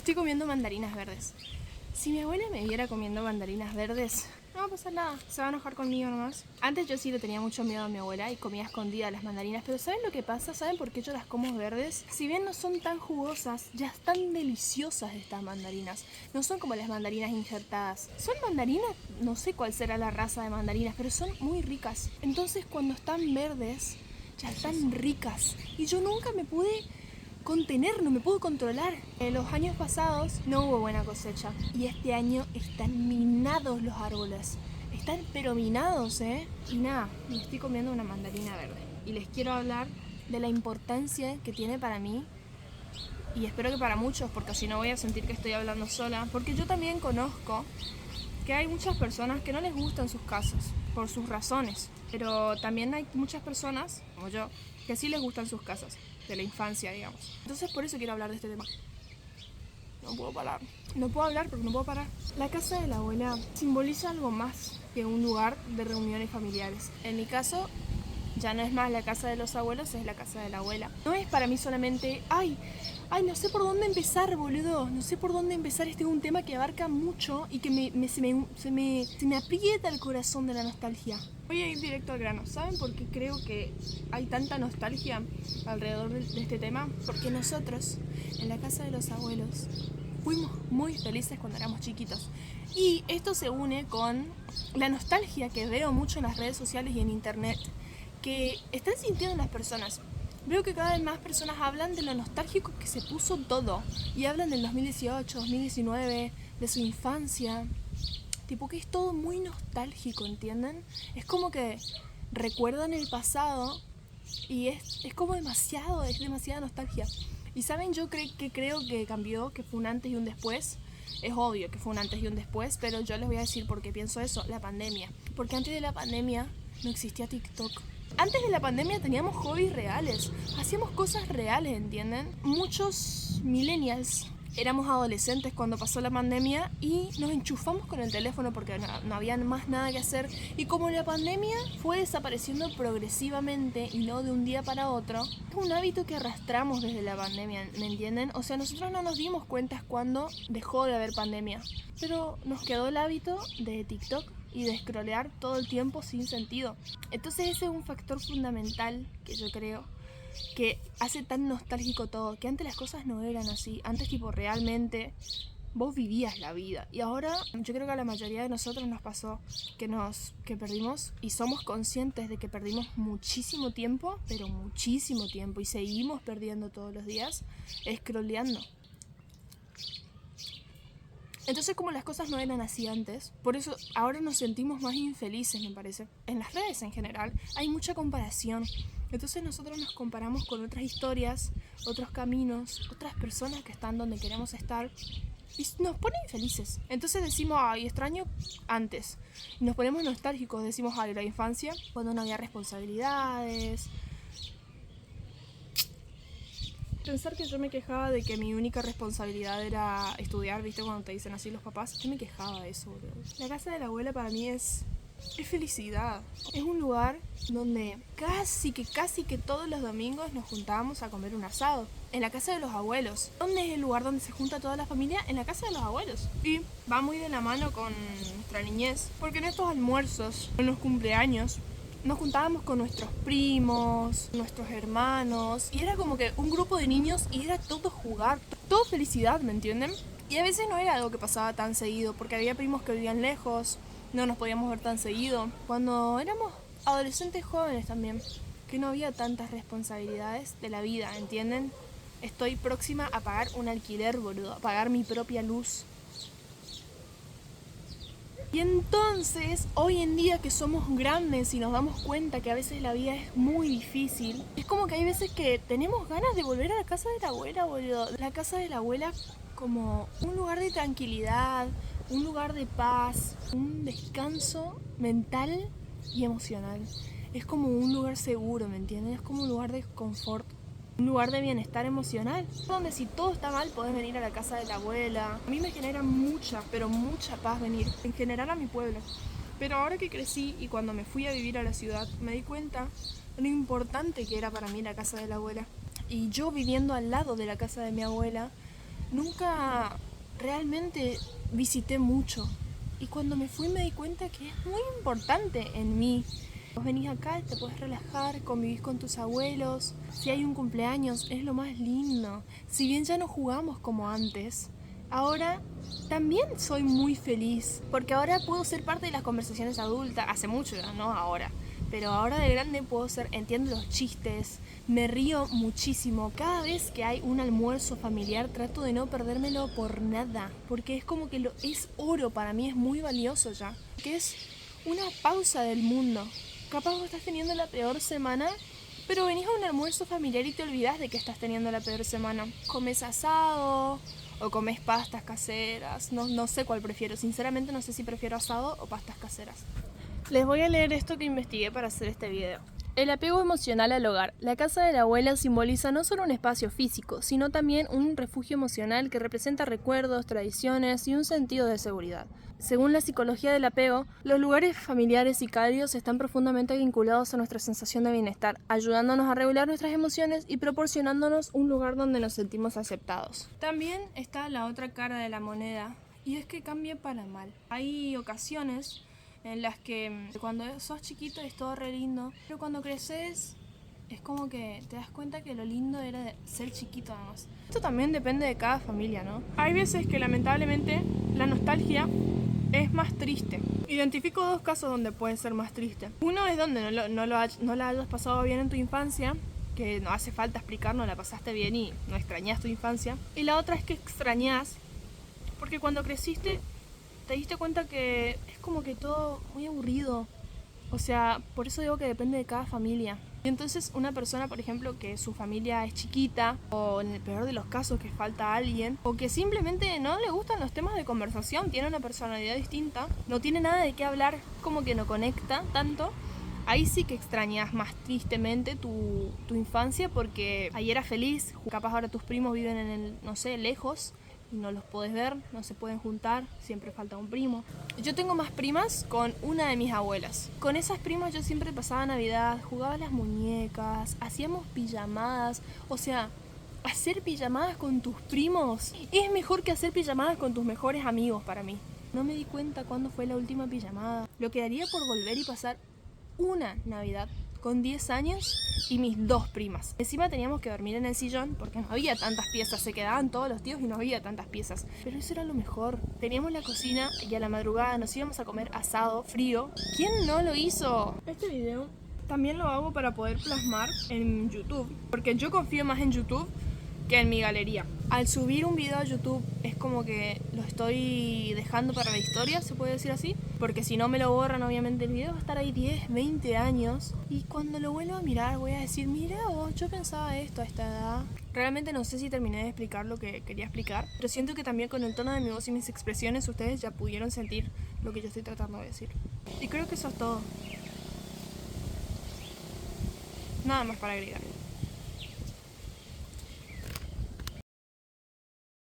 Estoy comiendo mandarinas verdes. Si mi abuela me viera comiendo mandarinas verdes, no va a pasar nada, se va a enojar conmigo nomás. Antes yo sí le tenía mucho miedo a mi abuela y comía escondida las mandarinas, pero ¿saben lo que pasa? ¿Saben por qué yo las como verdes? Si bien no son tan jugosas, ya están deliciosas estas mandarinas. No son como las mandarinas injertadas. Son mandarinas, no sé cuál será la raza de mandarinas, pero son muy ricas. Entonces cuando están verdes, ya están ricas. Y yo nunca me pude contener, no me puedo controlar. En los años pasados no hubo buena cosecha y este año están minados los árboles. Están pero minados, Y nada, me estoy comiendo una mandarina verde. Y les quiero hablar de la importancia que tiene para mí y espero que para muchos, porque si no voy a sentir que estoy hablando sola, porque yo también conozco que hay muchas personas que no les gustan sus casas por sus razones, pero también hay muchas personas, como yo, que sí les gustan sus casas, de la infancia, digamos. Entonces por eso quiero hablar de este tema. No puedo parar. No puedo hablar porque no puedo parar. La casa de la abuela simboliza algo más que un lugar de reuniones familiares. En mi caso, ya no es más la casa de los abuelos, es la casa de la abuela. No es para mí solamente, ay, no sé por dónde empezar, boludo. No sé por dónde empezar. Este es un tema que abarca mucho y que se me aprieta el corazón de la nostalgia. Voy a ir directo al grano. ¿Saben por qué creo que hay tanta nostalgia alrededor de este tema? Porque nosotros, en la casa de los abuelos, fuimos muy felices cuando éramos chiquitos. Y esto se une con la nostalgia que veo mucho en las redes sociales y en internet, que están sintiendo las personas. Veo que cada vez más personas hablan de lo nostálgico que se puso todo. Y hablan del 2018, 2019, de su infancia. Tipo que es todo muy nostálgico, ¿entienden? Es como que recuerdan el pasado y es como demasiada nostalgia. Y saben, yo creo que cambió, que fue un antes y un después. Es obvio que fue un antes y un después, pero yo les voy a decir por qué pienso eso. La pandemia. Porque antes de la pandemia no existía TikTok. Antes de la pandemia teníamos hobbies reales, hacíamos cosas reales, ¿entienden? Muchos millennials éramos adolescentes cuando pasó la pandemia y nos enchufamos con el teléfono porque no había más nada que hacer. Y como la pandemia fue desapareciendo progresivamente y no de un día para otro, es un hábito que arrastramos desde la pandemia, ¿me entienden? O sea, nosotros no nos dimos cuenta cuando dejó de haber pandemia, pero nos quedó el hábito de TikTok y de scrollear todo el tiempo sin sentido. Entonces ese es un factor fundamental que yo creo que hace tan nostálgico todo, que antes las cosas no eran así. Antes tipo realmente vos vivías la vida. Y ahora yo creo que a la mayoría de nosotros nos pasó que perdimos y somos conscientes de que perdimos muchísimo tiempo, pero muchísimo tiempo, y seguimos perdiendo todos los días scrolleando. Entonces, como las cosas no eran así antes, por eso ahora nos sentimos más infelices, me parece. En las redes en general hay mucha comparación. Entonces nosotros nos comparamos con otras historias, otros caminos, otras personas que están donde queremos estar y nos pone infelices. Entonces decimos, ay, extraño antes. Y nos ponemos nostálgicos, decimos, ay, la infancia, cuando no había responsabilidades. Pensar que yo me quejaba de que mi única responsabilidad era estudiar, ¿viste? Cuando te dicen así los papás, yo me quejaba de eso, boludo. La casa de la abuela para mí es felicidad. Es un lugar donde casi que todos los domingos nos juntábamos a comer un asado. En la casa de los abuelos. ¿Dónde es el lugar donde se junta toda la familia? En la casa de los abuelos. Y va muy de la mano con nuestra niñez. Porque en estos almuerzos, en los cumpleaños, nos juntábamos con nuestros primos, nuestros hermanos, y era como que un grupo de niños y era todo jugar, todo felicidad, ¿me entienden? Y a veces no era algo que pasaba tan seguido, porque había primos que vivían lejos, no nos podíamos ver tan seguido. Cuando éramos adolescentes jóvenes también, que no había tantas responsabilidades de la vida, ¿entienden? Estoy próxima a pagar un alquiler, boludo, a pagar mi propia luz. Y entonces, hoy en día que somos grandes y nos damos cuenta que a veces la vida es muy difícil, es como que hay veces que tenemos ganas de volver a la casa de la abuela, boludo. La casa de la abuela como un lugar de tranquilidad, un lugar de paz, un descanso mental y emocional. Es como un lugar seguro, ¿me entiendes? Es como un lugar de confort. Un lugar de bienestar emocional, donde si todo está mal podés venir a la casa de la abuela. A mí me genera mucha, pero mucha paz venir, en general a mi pueblo. Pero ahora que crecí y cuando me fui a vivir a la ciudad, me di cuenta de lo importante que era para mí la casa de la abuela. Y yo viviendo al lado de la casa de mi abuela, nunca realmente visité mucho. Y cuando me fui me di cuenta que es muy importante en mí. Vos venís acá y te podés relajar, convivís con tus abuelos. Si hay un cumpleaños, es lo más lindo. Si bien ya no jugamos como antes, ahora también soy muy feliz. Porque ahora puedo ser parte de las conversaciones adultas. Hace mucho ya, no ahora. Pero ahora de grande entiendo los chistes, me río muchísimo. Cada vez que hay un almuerzo familiar trato de no perdérmelo por nada. Porque es como que es oro para mí, es muy valioso ya. Que es una pausa del mundo. Capaz vos estás teniendo la peor semana, pero venís a un almuerzo familiar y te olvidás de que estás teniendo la peor semana. Comes asado o comes pastas caseras. No sé cuál prefiero. Sinceramente no sé si prefiero asado o pastas caseras. Les voy a leer esto que investigué para hacer este video. El apego emocional al hogar. La casa de la abuela simboliza no solo un espacio físico, sino también un refugio emocional que representa recuerdos, tradiciones y un sentido de seguridad. Según la psicología del apego, los lugares familiares y cálidos están profundamente vinculados a nuestra sensación de bienestar, ayudándonos a regular nuestras emociones y proporcionándonos un lugar donde nos sentimos aceptados. También está la otra cara de la moneda, y es que cambia para mal. Hay ocasiones en las que cuando sos chiquito es todo re lindo, pero cuando creces es como que te das cuenta que lo lindo era de ser chiquito además. Esto también depende de cada familia, ¿no? Hay veces que lamentablemente la nostalgia es más triste. Identifico dos casos donde puede ser más triste. Uno es donde no la hayas pasado bien en tu infancia, que no hace falta explicar, no la pasaste bien y no extrañas tu infancia. Y la otra es que extrañas porque cuando creciste te diste cuenta que es como que todo muy aburrido. O sea, por eso digo que depende de cada familia. Y entonces una persona, por ejemplo, que su familia es chiquita, o en el peor de los casos que falta alguien, o que simplemente no le gustan los temas de conversación, tiene una personalidad distinta, no tiene nada de qué hablar, como que no conecta tanto, ahí sí que extrañas más tristemente tu infancia porque ahí eras feliz. Capaz ahora tus primos viven no sé, lejos, y no los podés ver, no se pueden juntar, siempre falta un primo. Yo tengo más primas con una de mis abuelas. Con esas primas yo siempre pasaba Navidad, jugaba a las muñecas, hacíamos pijamadas. O sea, hacer pijamadas con tus primos es mejor que hacer pijamadas con tus mejores amigos para mí. No me di cuenta cuándo fue la última pijamada. Lo que daría por volver y pasar una Navidad con 10 años y mis dos primas. Encima teníamos que dormir en el sillón porque no había tantas piezas, se quedaban todos los tíos y no había tantas piezas. Pero eso era lo mejor. Teníamos la cocina y a la madrugada nos íbamos a comer asado frío. ¿Quién no lo hizo? Este video también lo hago para poder plasmar en YouTube, porque yo confío más en YouTube que en mi galería. Al subir un video a YouTube es como que lo estoy dejando para la historia, se puede decir así, porque si no me lo borran obviamente el video va a estar ahí 10, 20 años y cuando lo vuelva a mirar voy a decir, mira vos, yo pensaba esto a esta edad. Realmente no sé si terminé de explicar lo que quería explicar, pero siento que también con el tono de mi voz y mis expresiones ustedes ya pudieron sentir lo que yo estoy tratando de decir. Y creo que eso es todo. Nada más para agregar.